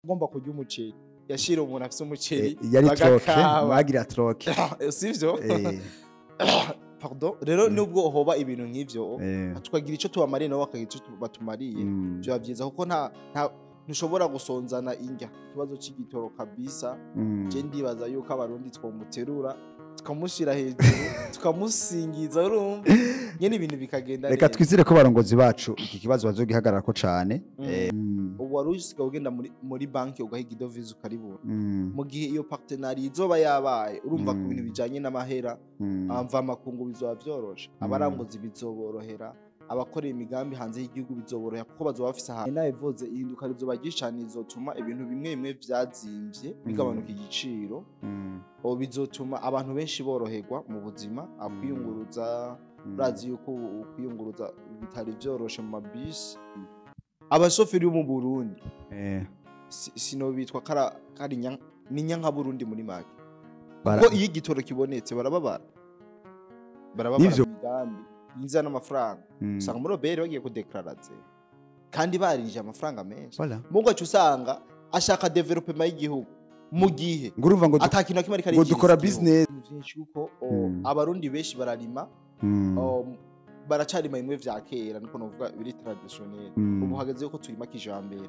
agomba kurya umuceri yashira umuntu afise umuceri yari troke mwagira troke sivyo pardon rero nubwo hoba ibintu nk'ivyo tukagira ico tubamariye nabo bakagira ico batumariye byo bavyiza kuko nta ntushobora gusonzana indya kibazo c'igitoro kabisa je ndibaza yuko abarundi twomuterura tukamushira hejuru tukamusingiza urumva nyene ibintu bikagenda reka twizire ko barongozi bacu iki kibazo bazogihagarara ko cane ubu warusiga ugenda muri banki ugahiga idovize ukaribura mu gihe iyo partenariat izoba yabaye urumva ku bintu bijanye n'amahera amva makungu bizoba vyorosha abaranguzi bizoborohera abakorera imigambi hanze y'igihugu bizoborohera kuko bazoba bafise ahantu nayivuze ihinduka rizoba ryishani izotuma ibintu bimwe bimwe vyazimvye bigabanuka igiciro bizotuma abantu benshi boroherwa mu buzima akwiyunguruza urazi yuko kwiyunguruza bitari vyoroshe mu mabisi abashoferi bo mu Burundi sino bitwa karinya nka Burundi muri make kuko iyo igitoro kibonetse barababara imigambi yinza n'amafaranga usanga muri obere bagiye kudeklaraze kandi barinje amafaranga menshi mugo usanga ashaka development y'igihugu mu gihe ngurumva ngo atakintu kimwe ari ngo dukora business byinshi uko abarundi benshi bararima baracarima imwe vya kera niko novuga biri traditionnel ubu hageze yuko turima kijambere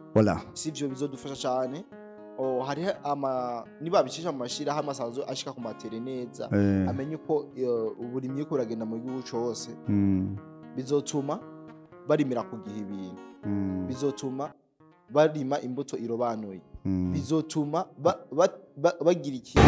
sivyo bizodufasha cyane hari niba bicisha mu mashira hamwe asanzwe ashika ku matere neza amenye uko uburimyi ko uragenda mu gihugu cyose bizotuma barimira ku gihe ibintu bizotuma barima imbuto irobanuye bizotuma bagira ikintu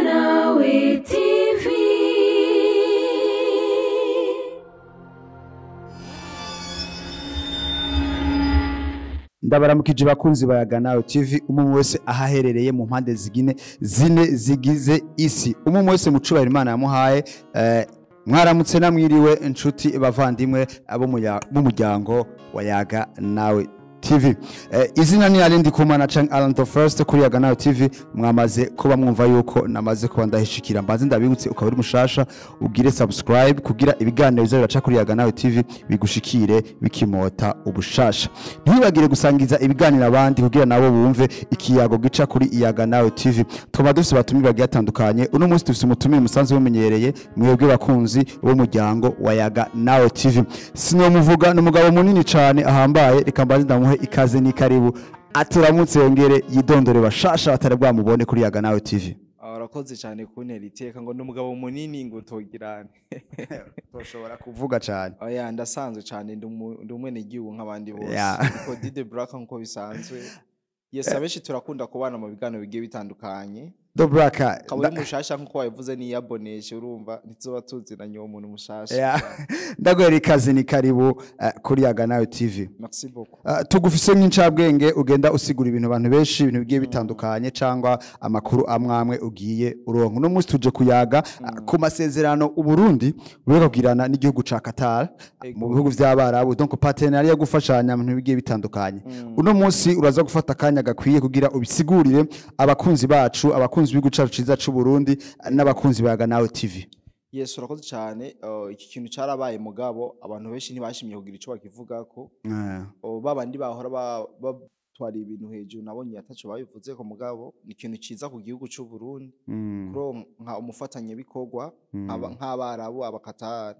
Nawe TV. ndabaramukije bakunzi bayaga nawe TV umwe wese ahaherereye mu mpande zine zigize isi umwe wese mucubahira Imana yamuhaye mwaramutse namwiriwe inshuti bavandimwe abo mu muryango wa yaga nawe TV izina ni Alindi Kumana Chang Alanto First kuri yaga nawe TV mwamaze kuba mwumva yuko namaze kuba ndahishikira mbanze ndabibutse ukaba uri mushasha ugire subscribe kugira ibiganiro bizo biraca kuri yaga nawe TV bigushikire bikimota ubushasha ntibagire gusangiza ibiganiro abandi kugira nabo bumve ikiyago gica kuri yaga nawe TV twaba dufise batumi bagiye atandukanye uno munsi dufise umutumire musanze bumenyereye mwebwe bakunzi bo muryango wa yaga nawe TV sino muvuga n'umugabo munini cyane ahambaye reka mbanze ndamuhe ikaze ni karibu aturamutse yongere yidondore bashasha batarabwamubone kuri yaga nawe TV. Urakoze cyane kuntera iteka ngo n'umugabo munini ngo togirane toshobora kuvuga cyane oya ndasanzwe cyane ndumwene igihugu nk'abandi bose ko dide braka nko bisanzwe yes abeshi turakunda kubana mu bigano bigiye bitandukanye Dobraka kaburi mushasha nko wabivuze ni yaboneshe urumva ntizoba tuzinanye uwo muntu mushasha ndagwera ikaze ni karibu kuri yaga nawe TV. Merci beaucoup. Tugufise nk'incabwenge ugenda usigura ibintu abantu benshi ibintu bigiye bitandukanye cyangwa amakuru amwamwe ugiye uronka no munsi tuje kuyaga ku masezerano uburundi buri kugirana n'igihugu ca Qatar mu bihugu vy'abarabu donc partenariat yo gufashanya mu bintu bigiye bitandukanye uno munsi uraza gufata kanya gakwiye kugira ubisigurire abakunzi bacu abakunzi biguca ciza c'u Burundi n'abakunzi bayaga nawe TV. Yes urakoze cyane iki kintu carabaye mugabo abantu benshi ntibashimye kugira ico bakivugako babandi bahora batwara ibintu hejuru nabonye ataco babivuze ko mugabo ni ikintu ciza ku gihugu c'u Burundi kuro nka umufatanye bikorwa nk'abarabu abakatari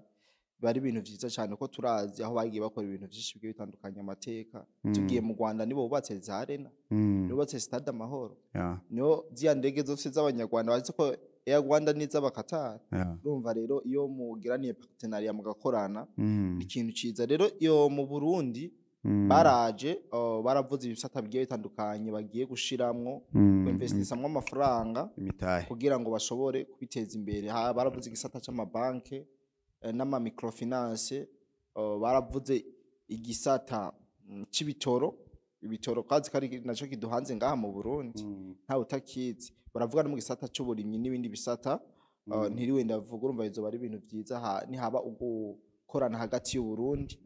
bari ibintu vyiza cyane ko turazi aho bagiye bakora ibintu byinshi bigiye bitandukanye amateka tugiye mu Rwanda nibo bubatse za arena nibo bubatse stade amahoro niyo ziya ndege zose z'abanyarwanda bazi ko Air Rwanda niza bakatari urumva rero iyo mugiraniye partenariat mugakorana ikintu ciza rero iyo mu Burundi baraje baravuze ibisata bigiye bitandukanye bagiye gushiramwo investissamwe amafaranga kugira ngo bashobore kwiteza imbere baravuze igisata c'amabanke n'ama microfinance baravuze igisata c'ibitoro ibitoro kazi kari naco kiduhanze ngaha mu Burundi nta utakizi baravuga no mu gisata c'uburimyi n'ibindi bisata ntiriwe ndavuga urumva izo bari ibintu byiza ni haba ugukorana hagati y'u Burundi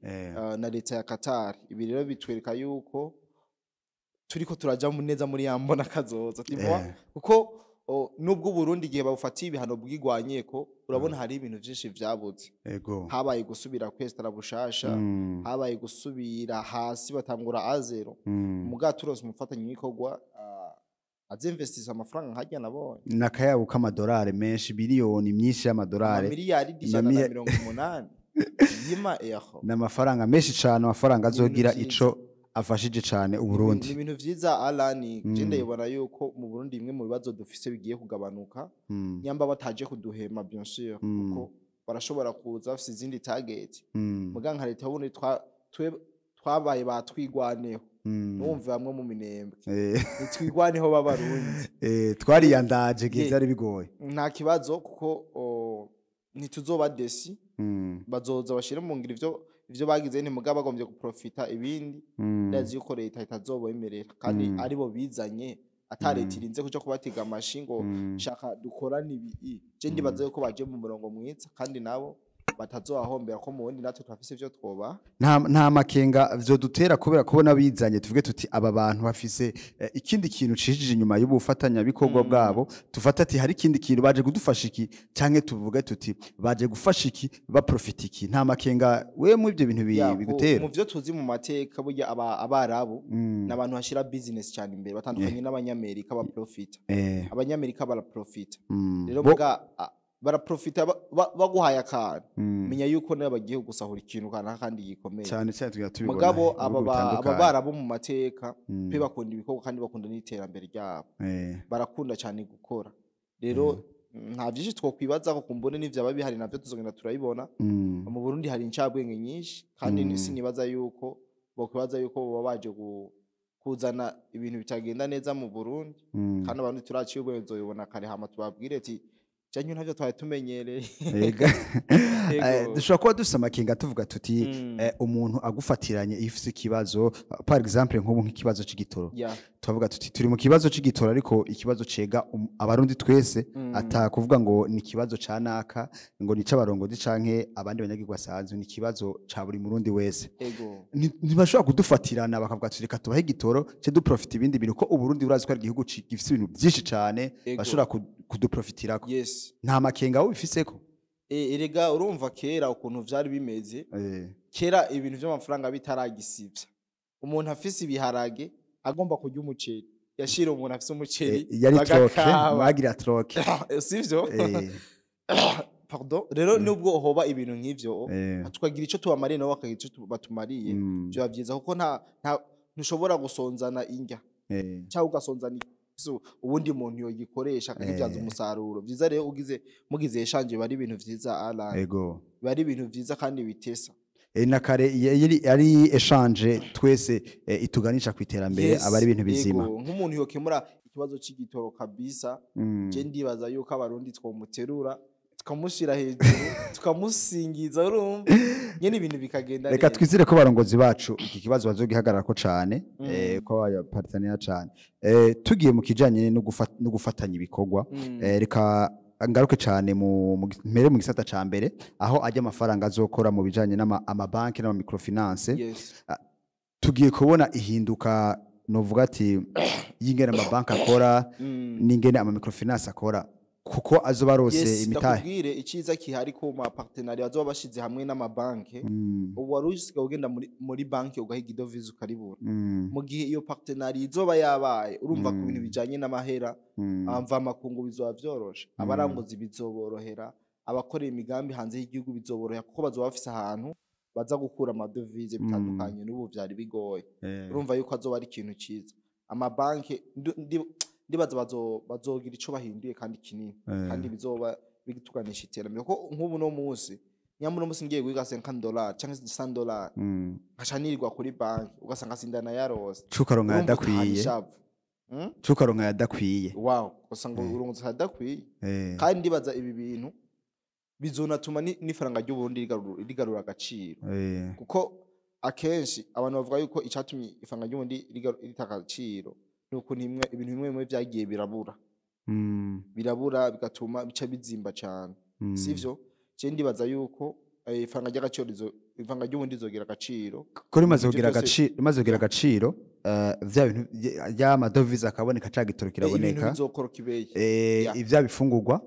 na leta ya Qatar ibi rero bitwereka yuko turiko turaja neza muri ya mbona kazoza kuko nubwo Burundi igihe bawufatiye ibihano bwigwanyeko urabona hari ibintu byinshi vyabuze habaye gusubira kwestara bushasha habaye gusubira hasi batangura azero mugaturose umufatanye w'ikorwa azinvestisa amafaranga nkajya nabonye nakayabo k'amadolari menshi biliyoni myinshi y'amadolari miliyari 180 yima n'amafaranga menshi cyane amafaranga azogira ico afashije cyane uburundi ni ibintu vyiza alani jende yibona yuko mu Burundi imwe mu bibazo dufise bigiye kugabanuka nyamba bataje kuduhema bien sûr kuko barashobora kuza bafise izindi target muga nka leta y'uburundi twabaye batwigwaneho numva bamwe mu minembwe nitwigwaneho b'abarundi twariyandaje gihe byari bigoye nta kibazo kuko ntituzoba desi bazoza bashire mu ngiro ivyo bagize ni mugaba bagombye guprofita ibindi ndazi yuko leta itazobemerera kandi aribo bizanye ataretiririnze kuja kubatiga amashingo shaka dukorana ibi je ndibaza yuko baje mu murongo mwiza kandi nabo batazoahombera ko muwundi natwe twafise ivyo twoba nta makenga vyo dutera kubera kubona bizanye tuvuge tuti aba bantu bafise ikindi kintu cishije inyuma y'ubufatanya bikorwa bwabo tufata ati hari ikindi kintu baje kudufasha iki canke tuvuge tuti baje gufasha iki baprofita iki nta makenga we mu ivyo bintu bigutera mu vyo tuzi mu mateka burya abarabu n'abantu hashira business cyane imbere batandukanye n'abanyamerika ba profita abanyamerika bara profita rero muga baraprofita baguhaye akantu menya yuko nayo bagiye gusahura ikintu kana kandi gikomeye cyane cyane tubibona mugabo ababara bo mu mateka pe bakunda ibikorwa kandi bakunda n'iterambere ryabo barakunda cyane gukora rero nta byinshi twokwibaza ko kumbone n'ivyo ababihari navyo tuzogenda turayibona mu Burundi hari incabwenge nyinshi kandi sinibaza yuko bokwibaza yuko baba baje kuzana ibintu bitagenda neza mu Burundi kandi abantu turaciye ubwenzo yibona kare hama tubabwire ati janyu ntavyo twaye tumenyereye dushobora kuba dufise amakenga tuvuga tuti umuntu agufatiranye ifise ikibazo par exemple nk'ubu nk'ikibazo c'igitoro tuvuga tuti turi mu kibazo c'igitoro ariko ikibazo cega abarundi twese atakuvuga ngo ni ikibazo canaka ngo ni c'abarongozi canke abandi banyagirwa basanzwe ni ikibazo ca buri murundi wese ntibashobora kudufatirana bakavuga tuti reka tubahe igitoro ce duprofita ibindi bintu ko uburundi urazi ko ari igihugu gifise ibintu byinshi cane bashobora kuduprofitirako nta makenga wo bifiseko erega urumva kera ukuntu vyari bimeze kera ibintu vy'amafaranga bitaragisivya umuntu afise ibiharage agomba kurya umuceri yashira umuntu afise umuceri yari troke bagira troke sivyo pardon rero nubwo hoba ibintu nk'ivyo tukagira ico tubamariye nabo bakagira ico batumariye byo bavyiza kuko ntushobora gusonzana indya cyangwa ugasonzana ubundi muntu yogikoresha akagibyaza umusaruro vyiza rero mugize eshanje bari ibintu vyiza bari ibintu vyiza kandi bitesa na kare ari eshanje twese ituganisha ku iterambere abari ibintu bizima nk'umuntu yokemura ikibazo c'igitoro kabisa je ndibaza yuko abarundi twomuterura tukamushira hejuru tukamusingiza urumva nyene ibintu bikagenda reka twizire ko barongozi bacu iki kibazo bazogihagararako cane ko aya partenariat cane tugiye mu kijanye no gufatanya ibikorwa reka ngaruke cane mu gisata ca mbere aho ajya amafaranga azokora mu bijanye n'amabanki n'ama microfinance tugiye kubona ihinduka novuga ati yingena amabanki akora n'ingene ama microfinance akora kuko azoba rose imitahe ndakubwire iciza kihari ko ma partenariat bazoba bashize hamwe n'amabanki ubu warusika ugenda muri banki ugahiga idovize ukaribura mu gihe iyo partenariat izoba yabaye urumva ku bintu bijanye n'amahera amva makungu bizoba vyorosha abaranguzi bizoborohera abakorera imigambi hanze y'igihugu bizoborohera kuko bazoba bafise ahantu baza gukura amadovize bitandukanye n'ubu vyari bigoye urumva yuko azoba ari ikintu ciza amabanki ndibaza bazogira ico bahinduye kandi kinini kandi bizoba bituganisha iterambere ko nk'ubu no munsi nyamura munsi ngiye guhiga $50 canke $100 nkashanirwa kuri banki ugasanga sindana yarose cukaronka yadakwiye wow usanga urungutse hadakwiye kandi ndibaza ibi bintu bizonatuma n'ifaranga ry'uburundi rigarura agaciro kuko akenshi abantu bavuga yuko icatumye ifaranga ry'uburundi ritaka agaciro nuko ibintu bimwe byagiye birabura bigatuma bica bizimba cyane sivyo je ndibaza yuko ifaranga ry'agaciro ifaranga ry'ubundi rizogira agaciro ko rimaze kugira agaciro vya bintu y'amadovize akaboneka ca gitoro ibintu kiraboneka bizokoroka ibeye ivya bifungurwa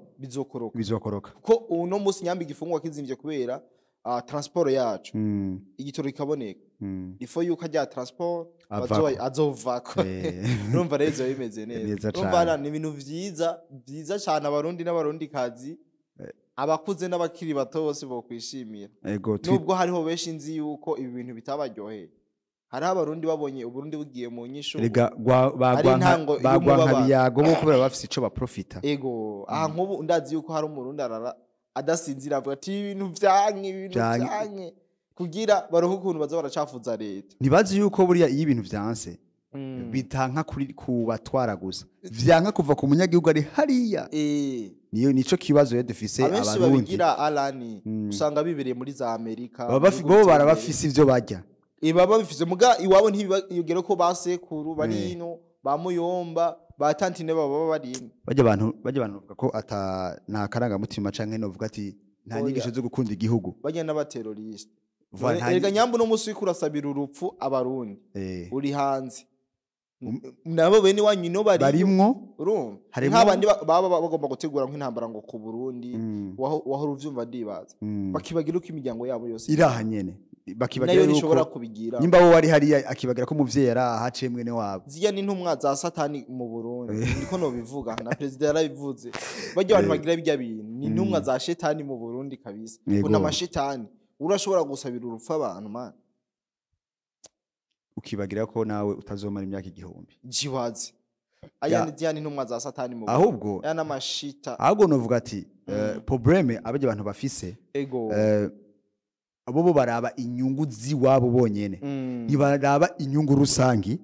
bizokoroka kuko uno munsi nyambi igifungwa kizimvye kubera transport yacu igitoro kikaboneka ifo yuko ajya transport azovako urumva rero ivyo bimeze neza urumva ni ibintu vyiza cyane abarundi n'abarundi kazi abakuze n'abakiri bato bose bokwishimira nubwo hariho benshi nzi yuko ibi bintu bitabaryoheye hari abarundi babonye uburundi bugiye mu nyisho bagwanka biyago bo kubera bafise ico baprofita aha nk'ubu ndazi yuko hari umurundi arara adasinzira avuga ati ibintu vyanke kugira baroho ukuntu baza baracafuza leta ntibazi yuko buriya iyo ibintu vyanse bitanka ku batwara gusa vyanka kuva ku munyagihugu ari hariya nico kibazo yo dufise abarundi abenshi babigira alani usanga bibereye muri za Amerika bo barabafise ivyo barya baba bifise muga iwabo ntibiyogere ko basekuru bari ino bamuyomba batantine baba bari ino bajya abantu bavuga ko nta karanga mutima canke no vuga ati nta nyigisho zo gukunda igihugu bajya n'abateroriste erega nyambu no musi kurasabira urupfu abarundi uri hanze nabo bene wanyu no barimwo nk'abandi baba bagomba gutegura nk'intambara ngo ku Burundi wahora uvyumva ndibaza bakibagira uko imiryango yabo yose iraha nyene bakibagira yuko nimba bo wari hariya akibagira ko umuvyeyi yaraha haciye mwene wabo ziya ni ntumwa za satani mu Burundi ndiko no bivuga na president yarabivuze bajya abantu bagira bijya bintu ni ntumwa za shetani mu Burundi kabisa kuna amashetani urashobora gusabira urupfu abantu man ukibagira ko nawe utazomara imyaka igihumbi jiwaze aya ni ntumwa za satani mu ahubwo ya namashita ahubwo novuga ati probleme abaje abantu bafise abo bo baraba inyungu ziwabo bonyene ntibaraba inyungu rusangi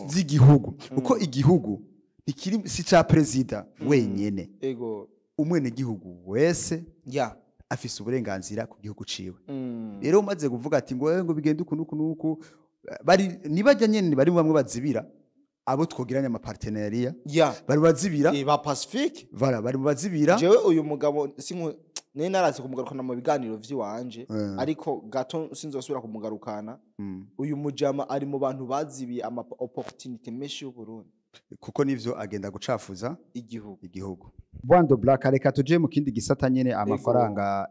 z'igihugu uko igihugu ikiri si ca president wenyene umwene gihugu wese afise uburenganzira ku gihugu ciwe rero umaze kuvuga ati ngo bigende uku bari nibajya nyene bari bamwe bazibira abo twogiranye ama partenariat bari bazibira ba Pacific bari bazibira jewe uyu mugabo ne narazi kumugarukana mu biganiro vy'iwanje ariko gato sinzosubira kumugarukana uyu mujama ari mu bantu bazibiye ama opportunity meshi y'u Burundi kuko nivyo agenda gucafuza igihugu Bwando Black reka tuje mu kindi gisata nyene amafaranga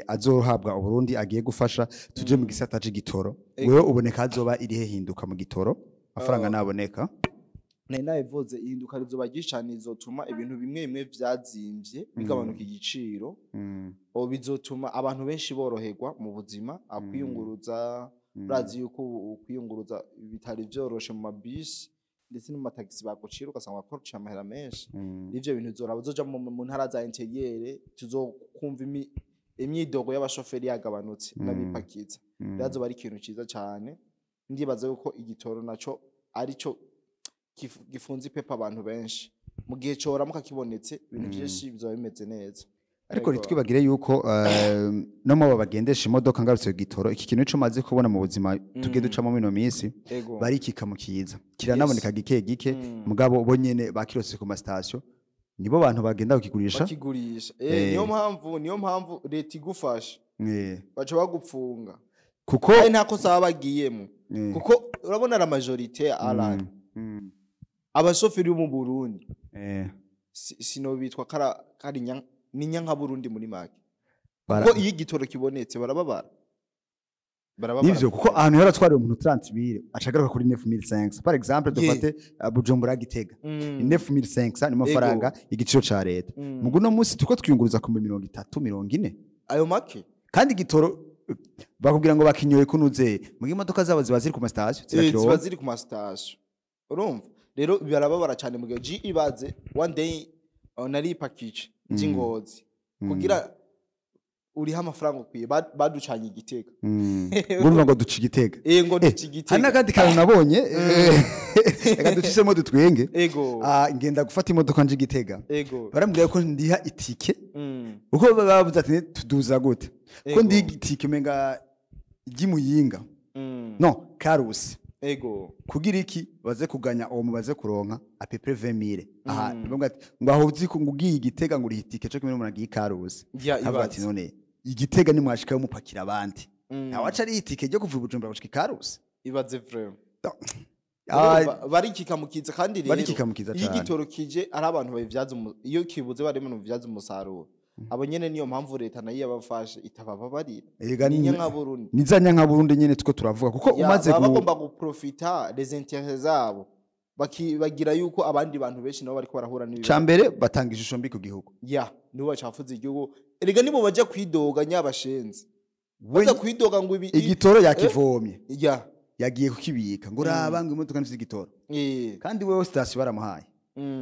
azohabwa Burundi agiye gufasha tuje mu gisata c'igitoro wewe uboneka azoba irihe hinduka mu gitoro amafaranga naboneka nayivuze ihinduka rizoba gishani izotuma ibintu bimwe vyazimvye bigabanuka igiciro bizotuma abantu benshi boroherwa mu buzima akwiyunguruza urazi yuko ukwiyunguruza bitari vyoroshe mu mabisi ndetse no mataxi bagucira ugasanga bakoresha amahera menshi ivyo bintu zoraba zoja mu ntara za interiere tuzokumva imyidogo y'abashoferi yagabanutse n'abipakiza ryazo bari ikintu ciza cyane ndibaza yuko igitoro naco arico gifunze ipepa abantu benshi mu gihe coramuka kibonetse ibintu byinshi bizoba bimeze neza ariko ritwibagire yuko no mu bagendesha imodoka ngarutse gitoro iki kintu cyo maze kubona mu buzima tugiye ducamo mino minsi bari kikamukiza kiranaboneka gike mugabo bo nyene bakirose ku ma station nibo bantu bagenda bakigurisha niyo mpamvu leta igufasha baca bagupfunga kuko ari ntako saba bagiyemo kuko urabona la majorité Alan abashoferi mu Burundi sino bitwa kari nka Burundi muri make kuko iyo igitoro kibonetse barababara nivyo kuko ahantu yaratwariye umuntu 30,000 acagaruka kuri 9,500 par exemple dufate Bujumbura Gitega 9,500 ni mafaranga igiciro ca leta mugu no munsi tuko twiyunguruza ku 30-40 ayo make kandi igitoro bakubwira ngo bakinyoye kunuze mu imodoka zabo ziba ziri ku ma station ziba ziri ku ma station urumva rero barababara cyane mu gihe ibaze one day nari package jingozi kugira uriha amafaranga ukwiye baducanye Igitega ngumva ngo duci Igitega ngo duci Igitega hana kandi kantu nabonye reka ducisemo dutwenge ngenda gufata imodoka nje Igitega barambwira ko ndiha itike uko bavuze ati tuduza gute ko ndi itike menga igimuyinga no karusi kugira iki baze kuganya uwo mubaze kuronka apepe 20,000 aha ngo aho uzi ko ngugiye Igitega ngo urihitike cyo kimwe n'umuntu agiye karusi abati none Igitega ni mwashikayo mupakira abandi nawaca ari itike ryo kuva Bujumbura gushika karusi ibaze vraiment barikikamukiza kandi rero barikikamukiza iyo igitoro kije ari abantu babivyaza iyo kibuze bari mu bivyaza umusaruro abo nyene niyo mpamvu leta nayo yabafashe itabababarira ni nka Burundi nizanya nka Burundi nyene tuko turavuga kuko umaze bagomba guprofita les intérêts zabo bagira yuko abandi bantu benshi nabo bariko barahura n'ibibazo cambere batanga ishusho mbi ku gihugu nibo bacafuza igihugu erega nibo baje kwidoga nyabashenzi baza kwidoga ngo igitoro yakivomye yagiye kukibika ngo raba ngo imodoka nzi igitoro kandi wewe station baramuhaye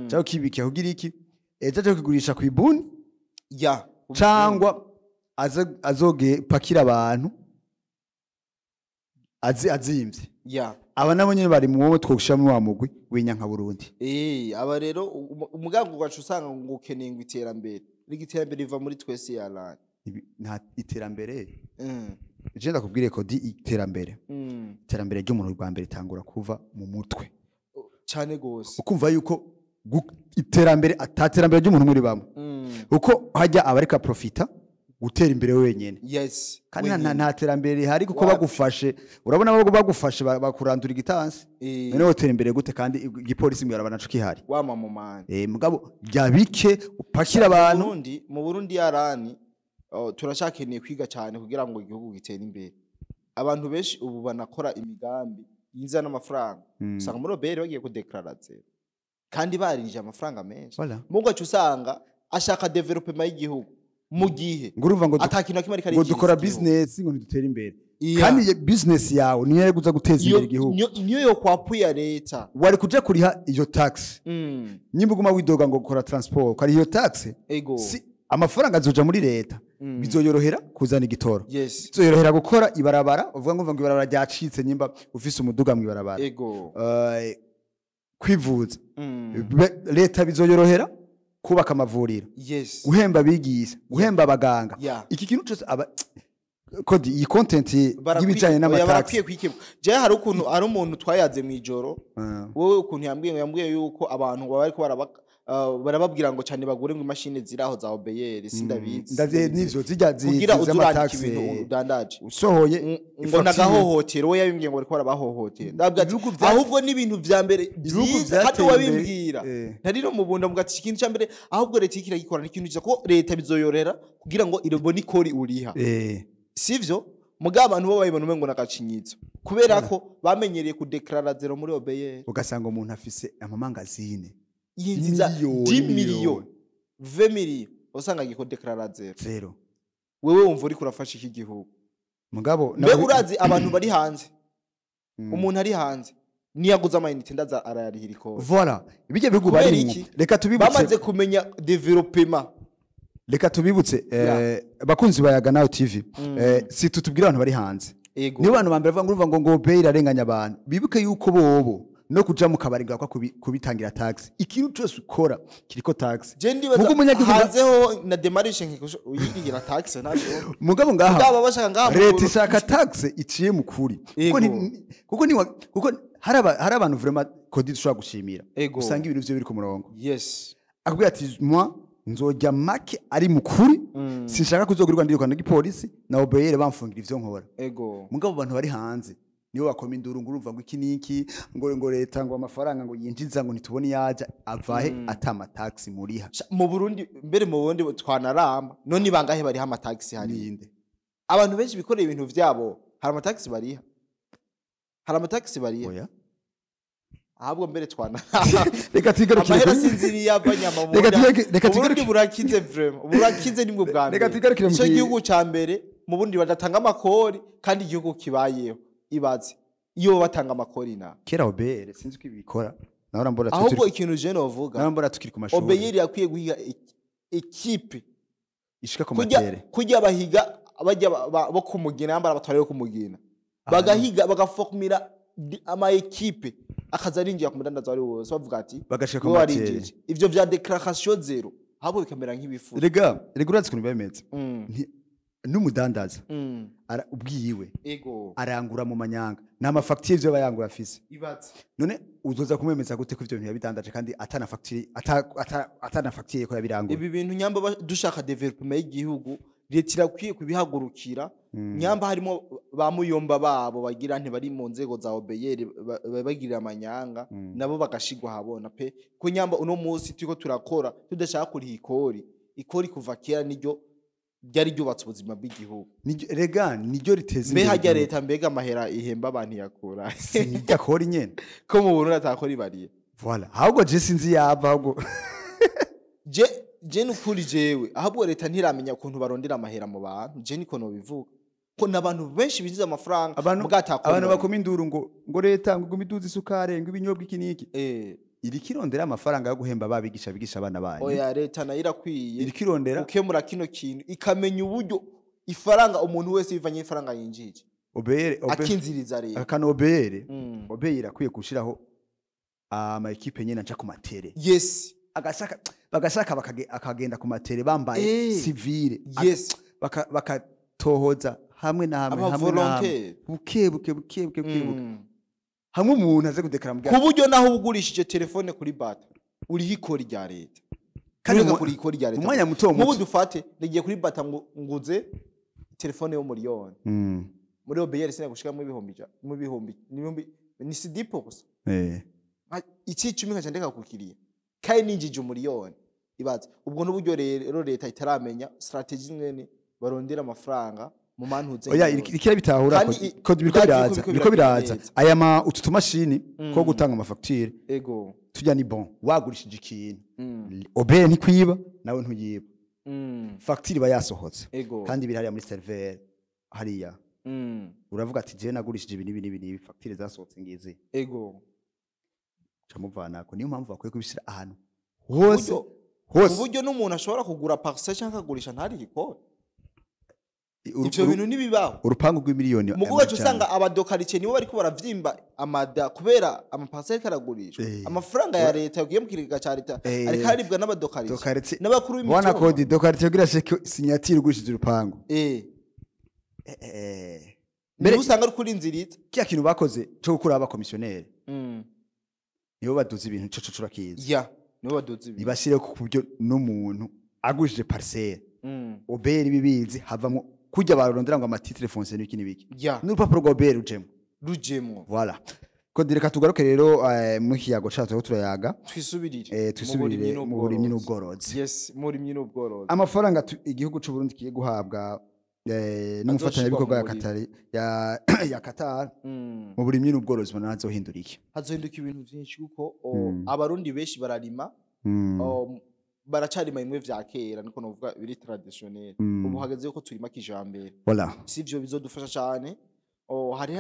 cyo kibike kugira iki ejo cyo kigurisha ku ibuni cyangwa azoge pakira abantu azimvye aba nabo nyene bari mu wowe twogushamo wa mugwi w'inyanka Burundi aba rero umugambi gwacu usanga ngo ukeneye ngo iterambere rigiterambere riva muri twese yarani nta iterambere je ndakubwire ko di iterambere ry'umuntu rwa mbere tangura kuva mu mutwe cyane gose ukumva yuko iterambere ataterambere ry'umuntu muri bamwe uko hajya abareka profita gutera imbere wenyene kandi nta terambere rihari kuko bagufashe urabona abo bagufashe bakurandura igitansi none wotera imbere gute kandi igipolisi mbere abanacu kihari wama mu mani mugabo byabike upakira abantu mu Burundi yarani turashakeneye kwiga cyane kugira ngo igihugu gitere imbere abantu benshi ubu banakora imigambi yiza n'amafaranga usanga muri obere bagiye kudeclara zero kandi barinje amafaranga menshi mugo usanga ashaka development y'igihugu mu gihe nguruva ngo atakintu kimwe ngo dukora business ngo dutere imbere kandi business yawe niyo yaguza guteza imbere igihugu niyo yo kwapuya leta wari kuja kuriha iyo tax nimbuguma widoga ngo gukora transport kari iyo tax amafaranga azoja muri leta bizoyorohera kuzana igitoro bizoyorohera gukora ibarabara uvuga ngo ibarabara ryacitse nyimba ufise umuduga mu ibarabara kwivuza leta bizoyorohera kubaka amavuriro guhemba bigisha guhemba abaganga iki kintu cyose kodi iyi content y'ibijanye n'amatax je hari ukuntu ari umuntu twayaze mu ijoro wowe ukuntu yambwiye yuko abantu bariko barababwira ngo cyane bagure ngo imashini ziraho za obeyeri sindabizi ndaze nivyo zijya kugira uzurandika ibintu udandaje usohoye ngo nagahohotera we yabimbwiye ngo bariko barabahohotera ndabwa ahubwo n'ibintu vya mbere hati wabimbwira ntari no mubunda mugati ikintu cya mbere ahubwo leta ikira gikora n'ikintu cyo ko leta bizoyorera kugira ngo irobone ikori uriha sivyo mugabo abantu bo bayibona umengo nakacinyitso kubera ko bamenyereye kudeclara zero muri obeyeri ugasanga umuntu afise amamangazine yinziza 10 miliyoni 20 miliyoni usanga giko declara zero wewe wumva uri kurafasha iki gihugu mugabo mbe urazi abantu bari hanze umuntu ari hanze niyaguza amayinite ndaza arayarihira iko voilà ibije bihugu bari reka tubibutse bamaze kumenya development reka tubibutse bakunzi bayaga nawe TV si tutubwira abantu bari hanze ni abantu bambere bavuga ngo pay irarenganya abantu bibuke yuko bobo no kuja mu kabari ngakwa kubitangira tax ikintu cyose ukora kiriko tax mugo umunyagihugu hanzeho na demarishe nkiko uyigira tax ntabwo mugabo ngaha leta ishaka tax iciye mu kuri kuko hari abantu vraiment kodi dushobora gushimira usanga ibintu byo biri ku murongo akubwira ati moi nzojya make ari mukuri sinshaka kuzogurirwa ndiruka n'igipolisi na obeyere bamfungira ivyo nkora mugabo abantu bari hanze niyo bakoma induru ngurumva ngo iki niki ngo leta ngo amafaranga ngo yinjiza ngo nitubone yaja avahe atama tax muriha mu Burundi mbere mu Burundi twanaramba none bangahe bari ha tax hari inde abantu benshi bikoreye ibintu vyabo hari ama tax bariha oya ahabwo mbere twana reka tigarukire amahera sinziri y'abanyama mu Burundi burakize vraiment burakize nimwe bwa mbere reka tigarukire mu gihugu ca mbere mu Burundi badatanga amakori kandi igihugu kibayeho ibaze iyo batanga amakori na kera obeyere sinzi ko ibikora naho mbora ahubwo ikintu je novuga naho mbora tukiri ku mashuri obeyere yakwiye guhiga equipe ishika ku matere kujya bahiga bajya bo kumugina yambara batware kumugina bagahiga bagafokumira ama equipe akazarinjiye ku mudandaza wari wose bavuga ati bagashika ku matere ivyo vya declaration zero ahubwo bikamera nk'ibifu rega urazi kuntu bimeze n'umudandaza ubwiyiwe arangura mu manyanga na mafacture ivyo bayangura afise none uzoza kumwemeza gute ko ivyo bintu yabidandaje kandi atana facture ko yabirangura ibi bintu nyamba dushaka development y'igihugu leta irakwiye kubihagurukira nyamba harimo bamuyomba babo bagira ntibari mu nzego za obeyeri bagirira amanyanga nabo bagashigwa habona pe ko nyamba uno munsi turiko turakora tudashaka kuri ikori kuva kera niryo byari ryubatse ubuzima bw'igihugu rega niryo riteze imbere hajya leta mbega amahera ihemba abantu yakura sinijya kora nyene ko mu Burundi atakora ibariye voilà ahubwo je sinzi yava ahubwo je nukuri jewe ahubwo leta ntiramenya ukuntu barondera amahera mu bantu je niko no bivuga ko nabantu benshi biziza amafaranga mugatakora abantu bakoma induru ngo leta ngo gumiduza isukare ngo ibinyobwa ikiniki iri kirondera amafaranga yo guhemba babigisha abana banyu oya leta nayo irakwiye iri kirondera ukemura kino kintu ikamenya uburyo ifaranga umuntu wese bivanye ifaranga yinjije akinziriza rero akano obeyere irakwiye gushiraho ama equipe nyene nca ku matere yes bagashaka akagenda ku matere bambaye civile yes bakatohoza hamwe na hamwe buke hamwe umuntu aze kudekara mu ku buryo naho ugurishije telefone kuri bata uri hikora rya leta kandi kuri ikora rya leta umwanya muto mubu dufate nagiye kuri bata nguze telefone yo miliyoni muri obeyeri sina gushika mu bihumbi ni sidipo gusa iki 10 nkaca ndeka kukiriya kai ninjije miliyoni ibaza ubwo n'uburyo rero leta itaramenya strategy mwene barondera amafaranga mu mantuze oya ikira bitahura ko biriko biraza aya utu mashini ko gutanga amafacture ego tujya ni bon wagurishije ikintu obeye ntikwiba nawe ntuyiba facture bayasohotse kandi biri hariya muri server hariya uravuga ati je nagurishije ibi facture zasohotse ngize ego camuvanako niyo mpamvu bakwiye kubishira ahantu hose uburyo n'umuntu ashobora kugura parcelle cyangwa akagurisha ntari ikora ivyo bintu nibibaho urupangu rw'imiliyoni muguga usanga abadokarice nibo bariko baravyimba amada kubera amaparcelle karagurisha amafaranga ya leta yagiye mu kiriga ca leta ariko haribwa n'abadokarice n'abakuru b'imitumba wana kodi dokarice kugira sheke signature ugurishije urupangu mbere usanga ari kuri nziritse kiya kintu bakoze cyo gukura abakomisiyoneri nibo baduze ibintu cyo curakiza nibo baduze ibintu nibashire ku buryo n'umuntu agurishije parcelle oberi bibizi havamo kujya barondera ngo amatitre foncier n'iki n'ibiki n'urupapuro rwa oberi rujemo voilà ko direka tugaruke rero mu kiyago cyacu turayaga twisubirire mu burimyi n'ubworozi mu burimyi n'ubworozi amafaranga igihugu cy'u Burundi kigiye guhabwa n'umufatanya bikorwa ya Qatar mu burimyi n'ubworozi bona hazohindura iki hazohinduka ibintu byinshi kuko abarundi benshi bararima baracarima imwe vya kera niko novuga biri traditionnel ubu hageze ko turima kijambere voilà sivyo bizodufasha cyane hari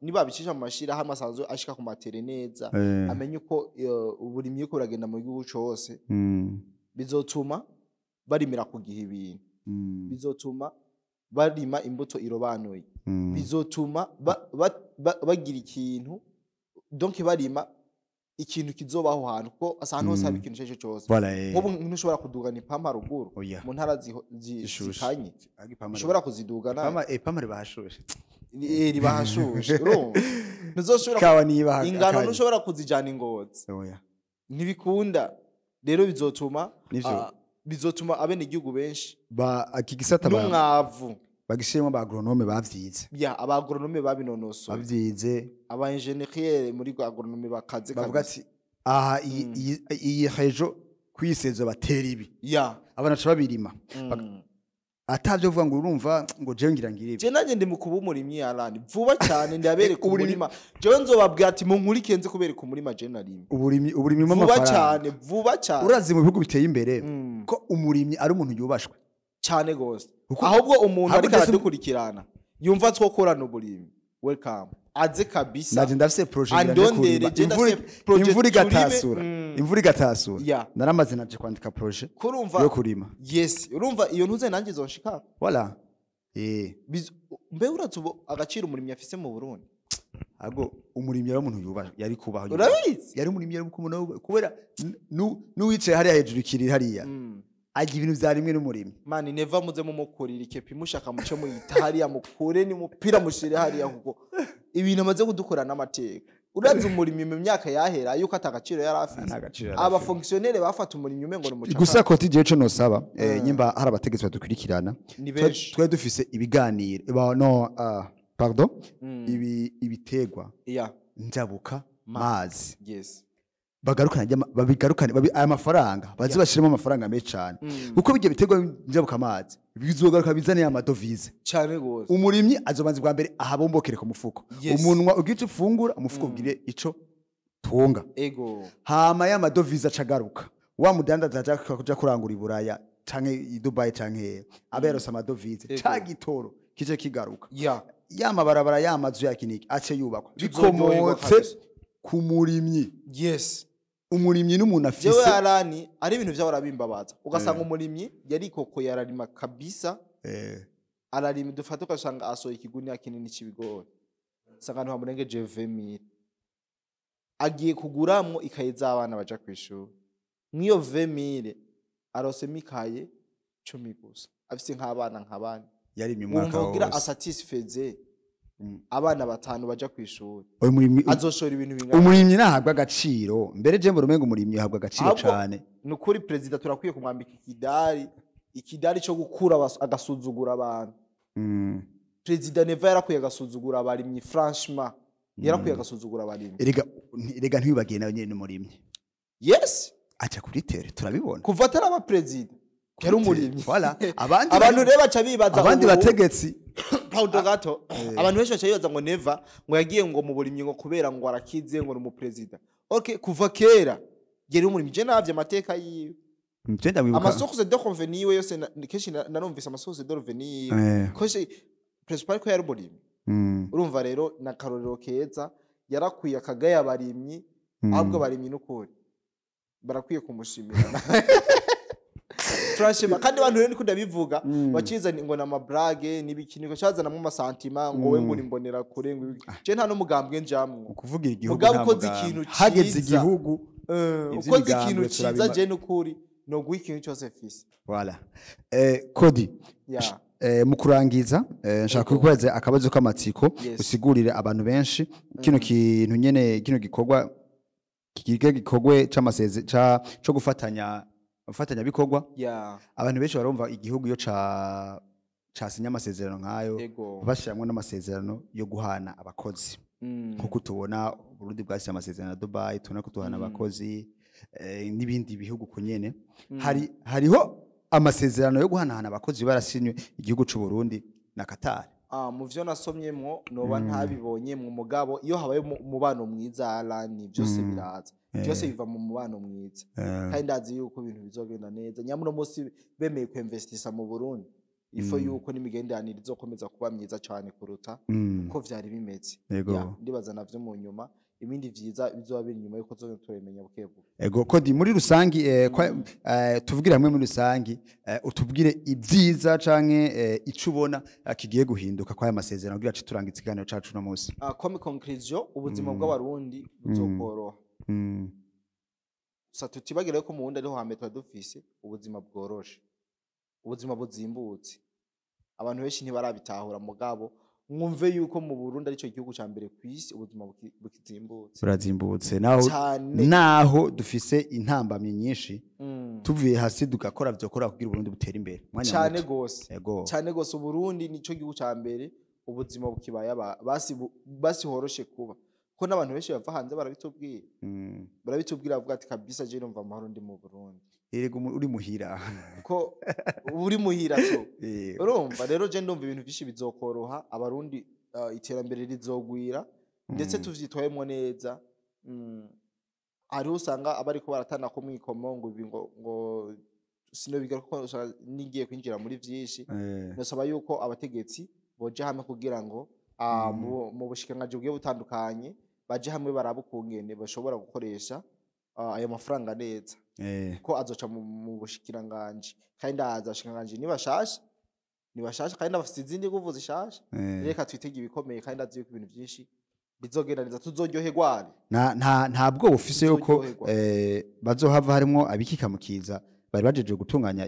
niba bicisha mu mashira hamwe asanzwe ashika ku matere neza amenye uko uburimyi uko uragenda mu gihugu cyose bizotuma barimira ku gihe ibintu bizotuma barima imbuto irobanuye bizotuma bagira ikintu donc barima ikintu kizobaho hantu ko asantu hose haba ikintu cyo cyose nk'ubu ntushobora kudugana ipampa ruguru mu ntara zikanye ushobora kuzidugana ipampa ribahashushe ribahashushe ntuzoshobora ingano ntushobora kuzijana ingozi ntibikunda rero bizotuma abene igihugu benshi akigisata n'umwavu bagishiremo ba agronome bavyize aba agronome babinonoso bavyize aba ingenieur muri agronome bakaze bavuga ati aha iyi rejo kwisezo batera ibi abana ca babirima atavyo vuga ngo urumva ngo je ngira ngire je nanje ndi mu kuba umurimyi yarani vuba cyane ndabereka umurima je nzobabwira ati mu nkuri kenze kubereka umurima je narimi uburimyi mu mafaranga vuba cyane urazi mu bihugu biteye imbere ko umurimyi ari umuntu yubashwe cyane gose ahubwo umuntu ariko aradukurikirana yumva twokorana uburimyi welcome aze kabisa naje ndafise projet imvura igatasura naramaze naje kwandika projet yo kurima urumva iyo ntuze nanjye zonshika voilà mbe uratsubo agaciro umurimyi afise mu Burundi ago umurimyi ari umuntu yubaho yari kubaho yari umurimyi ari kumuntu kubera nuwicaye hariya hejuru kiriri hariya agira ibintu vya rimwe n'umurimyi mani NEVA muze mu mukurira ikepi mushaka muce mu itahariya mukure ni mupira mushire hariya kuko ibintu amaze kudukora n'amateka urazi umurimyi mu myaka yahera yuko atagaciro yari afise aba fonctionnaire bafata umurimyi umengo no mucaka gusa ko tigiye cyo nosaba nyimba hari abategetsi badukurikirana twe dufise ibiganiro no pardon ibitegwa njabuka mazi babigarukane aya mafaranga bazi bashiremo amafaranga menshi cyane kuko bijye bitegwa njabuka mazi bizogaruka bizane amadovize cyane gose umurimyi azobanza bwa mbere ahabombokere ku mufuko umunwa ugice ufungura umufuko ubwire ico tunga hama ya madovize acagaruka wa mudandaza aja kurangura iburaya canke i Dubai canke aberosa amadovize cagitoro kije kigaruka ya mabarabara y'amazu yakiniki ace yubakwa bikomotse ku murimyi umurimyi n'umuntu afise jewe arani ari ibintu byahora bimbabaza ugasanga umurimyi yari koko yararima kabisa ararima dufata ugasanga asoye ikiguni kinini cy'ibigori sanga ntu hamurengeje 20000 agiye kuguramwo ikaye z'abana baja kwishura mwiyo 20000 arose mikaye 10 gusa afise nk'abana nk'abandi yarimye umwaka wose ugira asatisfeze abana batanu baja kwishura azoshora ibintu bingana umurimyi nahabwa agaciro mbere je mbere umengo umurimyi yahabwa agaciro cyane nukuri president turakwiye kumwambika ikidari cyo gukura agasuzugura abantu president NEVA yarakwiye agasuzugura abarimyi franchement yarakwiye agasuzugura abarimyi erega ntibibagiye nayo nyene umurimyi acha kuri tere turabibona kuva atari aba president yari umurimyi voilà abantu reba baca bibaza abandi bategetsi paudo gato abantu benshi baca bibaza ngo NEVA ngo yagiye ngo mu burimyi ngo kubera ngo arakize ngo mu president okay kuva kera yari umurimyi je navye amateka yiwe amasource de revenu yiwe yose keshi narumvise amasource de revenu yiwe koshi principal ko yari umurimyi urumva rero na karorero keza yarakwiye akagaya abarimyi ahubwo abarimyi n'ukuri barakwiye kumushimira franchement kandi abantu rero nikunda bivuga bacizana ngo na mabrage nibikiniko cyazana mu masantima ngo we ngo nimbonera kure ngo je nta no mugambwe njamwe ukuvugira igihugu ukoze ikintu hageze igihugu ukoze ikintu ciza je n'ukuri no guha ikintu cyose fisi voilà Kodi mu kurangiza nshaka kubaza akabazo k'amatsiko usigurire abantu benshi kino kintu nyene kino gikorwa gikogwe c'amaseze cyo gufatanya bikorwa abantu benshi barumva igihugu yo casinya amasezerano nkayo bashiramwe n'amasezerano yo guhana abakozi nkuko tubona Burundi bwasinya amasezerano na Dubai tubona ko tuhana abakozi n'ibindi bihugu kunyene hariho amasezerano yo guhanahana abakozi barasinywe igihugu c'u Burundi na Qatar mu vyo nasomyemwo noba ntabibonye mu mugabo iyo habaye umubano mwiza alani byose biraza byose biva mu mubano mwiza kandi ndazi yuko ibintu bizogenda neza nyamuno munsi bemeye ku investisa mu Burundi ifo yuko n'imigenderanire izokomeza kuba myiza cyane kuruta uko vyari bimeze ndibaza navyo mu nyuma ibindi vyiza bizoba biri nyuma yuko turemenya bukebu Kodi muri rusangi tuvugira hamwe muri rusangi utubwire ibyiza canke icubona kigiye guhinduka kwa amasezerano kugira turangitse ikiganiro cacu no munsi comme conclusion ubuzima bw'abarundi buzokoroha sa tutibagire ko mu wundi ariho hametwa dufise ubuzima bworoshe ubuzima buzimbutse abantu benshi ntibarabitahura mugabo mwumve yuko mu Burundi ari cyo gihugu ca mbere kwisi ubuzima bukizimbutse burazimbutse naho dufise intambamye nyinshi tuvuye hasi dugakora vyokora kugira Burundi butera imbere cyane gose Burundi nico gihugu ca mbere ubuzima bukibaya basi horoshe kuba ko n'abantu benshi bava hanze barabitubwira bavuga ati kabisa je numva amahoro ndi mu Burundi erego uri muhira ko uri muhira cyo urumva rero je ndumva ibintu byinshi bizokoroha abarundi iterambere rizogwira ndetse tuvyitwayemo neza ari usanga abari ko baratana ko mwikomo ngo sino bigaruka nigiye kwinjira muri byinshi nasaba yuko abategetsi boje hamwe kugira ngo mu bushikangaje bwe butandukanye baje hamwe barabukungene bashobora gukoresha ayo mafaranga neza ko azoca mu bushikiranganje kandi azashikiranganje nibashasha kandi bafite izindi nguvu zishasha reka twitege ibikomeye kandi azi yuko ibintu byinshi bizogenda neza tuzoryoherwa ntabwo ufise yuko bazohava harimo abikikamukiza bari bajeje gutunganya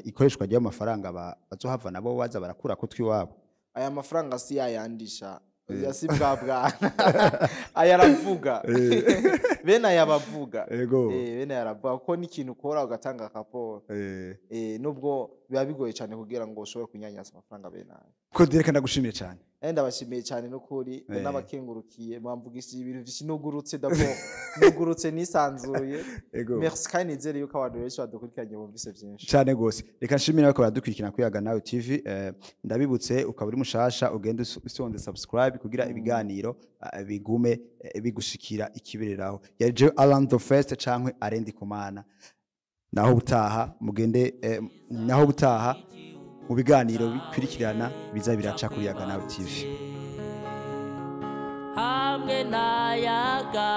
ikoreshwa ry'amafaranga bazohava nabo baza barakura ko twiwabo aya mafaranga si yayandisha ya si bwa bwana aya aravuga bene aya bavuga bene aravuga ko n'ikintu ukora ugatanga raporo nubwo biba bigoye cyane kugira ngo ushobore kunyanyasa amafaranga bene aya ko direka ndagushimiye cyane ndabashimiye cyane n'ukuri n'abakengurukiye mwamvugisha ibintu byinugurutse d'abord nugurutse nisanzuye merci kandi nizere yuko abantu benshi badukurikiranye bumvise byinshi cyane gose reka nshimire ko badukurikirana kwiyaga nawe TV ndabibutse ukaba uri mushasha ugende usonde subscribe kugira ibiganiro bigume bigushikira ikibireraho yaje Alan the First cankwe arendi kumana naho butaha mugende naho butaha mu biganiro bikurikirana biza biraca kuri Yaga Nawe TV hamwe na Yaga